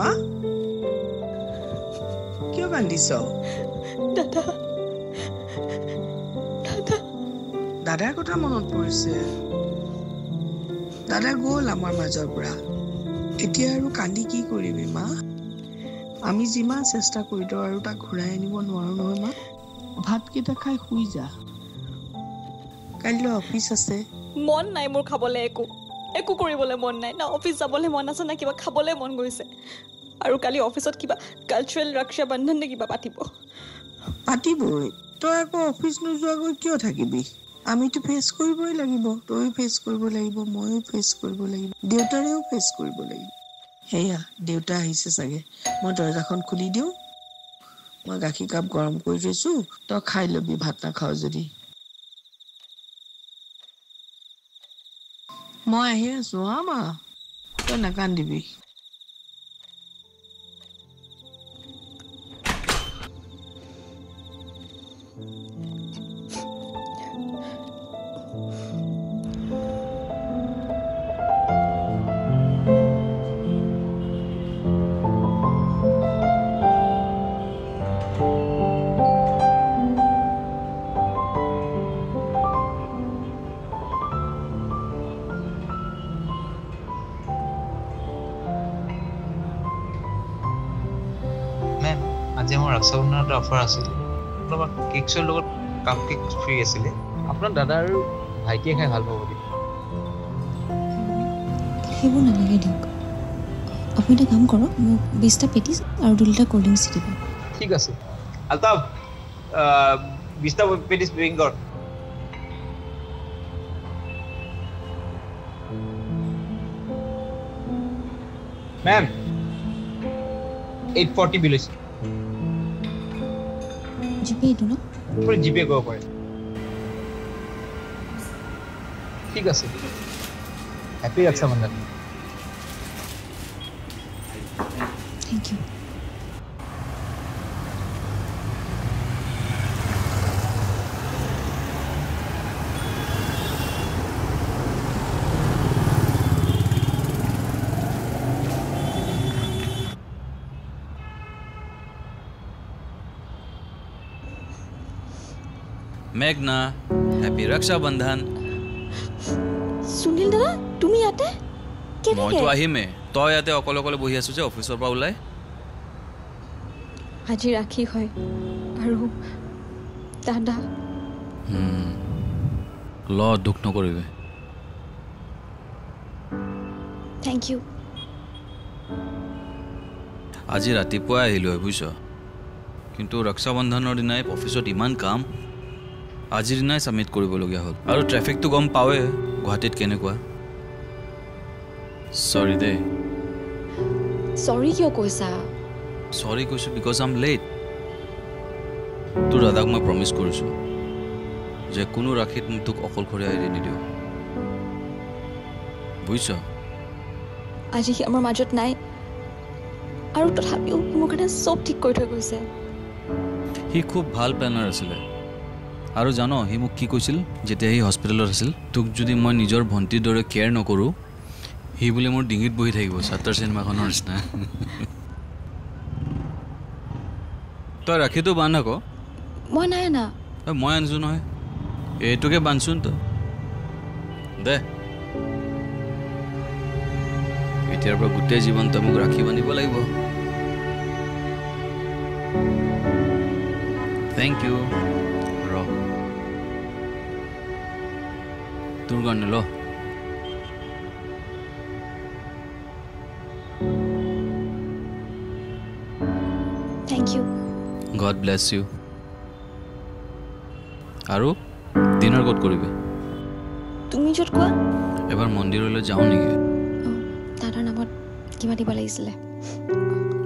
মা কিয় কান্দিছ দাদা দাদা দাদাৰ কথা মনত পৰিছে দাদা গ'ল আমাৰ মাজৰ পৰা এতিয়া আৰু কান্দি কি কৰিবি মা আমি যিমান চেষ্টা কৰিলো আৰু তাক ঘূৰাই আনিব নোৱাৰো নহয় মা ভাতকেইটা খাই শুই যা কাইলৈ অফিচ আছে মন নাই মোৰ খাবলৈ একো কৰিবলৈ মন নাই না অফিচ যাবলৈ মন আছে না কিবা খাবলৈ মন গৈছে আৰু কালি অফিচত কিবা কালচাৰেল ৰক্ষা বন্ধন নে কিবা পাতিবই তই আকৌ অফিচ নোযোৱাকৈ কিয় থাকিবি আমিতো ফেচ কৰিবই লাগিব তইও ফেচ কৰিব লাগিব ময়ো ফেচ কৰিব লাগিব দেউতাৰেও ফেচ কৰিব লাগিব সেয়া দেউতা আহিছে চাগে মই দৰজাখন খুলি দিওঁ মই গাখীৰ কাপ গৰম কৰি থৈছো তই খাই ল'বি ভাত নাখাও যদি মই আহি আছো হা মা তই নাকান্দিবি আজি আমাৰ ৰক্ষাবন্ধনৰ এটা অফাৰ আছিল অলপ কেকছৰ লগত কাপ কেক ফ্ৰী আছিলে আপোনাৰ দাদা আৰু ভাইটিয়ে খাই ভাল পাব বুলি সেইবোৰ নালাগে দিয়ক আপুনি এটা কাম কৰক মোক 20টা পেটিছ আৰু 2 লিটাৰ ক'ল্ড ড্ৰিংকছ দিব ঠিক আছে আলতাফ 20টা পেটিছ পেকিং কৰ মেম 840 বিল হৈছে জিপে এইটো ন পুৰো জিপে কৰিব পাৰে ঠিক আছে হ্যাপি ৰক্ষাবন্ধন থ্যাংক ইউ মেঘনা হ্যাপি ৰক্ষাবন্ধন সুনীল দাদা তুমি ইয়াতে মইতো আহিমে তই ইয়াতে অকলে অকলে বহি আছো যে অফিচৰ পৰা ওলাই আজি ৰাখি হয় আৰু দাদা ল দুখ নকৰিবি থ্যাংক ইউ আজি ৰাতিপুৱা আহিলো বুজিছ কিন্তু ৰক্ষাবন্ধনৰ দিনাই অফিচত ইমান কাম আজিৰ দিনাই সাবমিট কৰিবলগীয়া হ'ল আৰু ট্ৰেফিকটো গম পাৱে গুৱাহাটীত কেনেকুৱা সৰি দে সৰি কিয় কৈছা সৰি কৈছো বিকজ আই এম লেট তোৰ দাদাক মই প্ৰমিছ কৰিছো যে কোনো ৰাখিত মই তোক অকলশৰীয়া এৰি নিদিওঁ বুজিছ আজি সি আমাৰ মাজত নাই আৰু তথাপিও মোৰ কাৰণে চব ঠিক কৰি থৈ গৈছে সি খুব ভাল প্লেনাৰ আছিলে আৰু জানো সি মোক কি কৈছিল যেতিয়া সি হস্পিটেলত আছিল তোক যদি মই নিজৰ ভণ্টিৰ দৰে কেয়াৰ নকৰোঁ সি বোলে মোৰ ডিঙিত বহি থাকিব ছাত্ৰৰ চিনেমাখনৰ নিচিনা তই ৰাখিটো বান্ধ আকৌ মই নাই না মই আনিছোঁ নহয় এইটোকে বান্ধছোন তই দে এতিয়াৰ পৰা গোটেই জীৱন তই মোক ৰাখি বান্ধিব লাগিব থেংক ইউ ৰ তোৰ কাৰণে ল thank you God bless you আৰু ডিনাৰ ক'ত কৰিবি তুমি য'ত কোৱা এবাৰ মন্দিৰলৈ যাওঁ নেকি দাদাৰ নামত কিবা দিব লাগিছিলে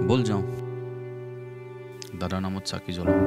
বল যাওঁ দাদাৰ নামত চাকি জ্বলাওঁ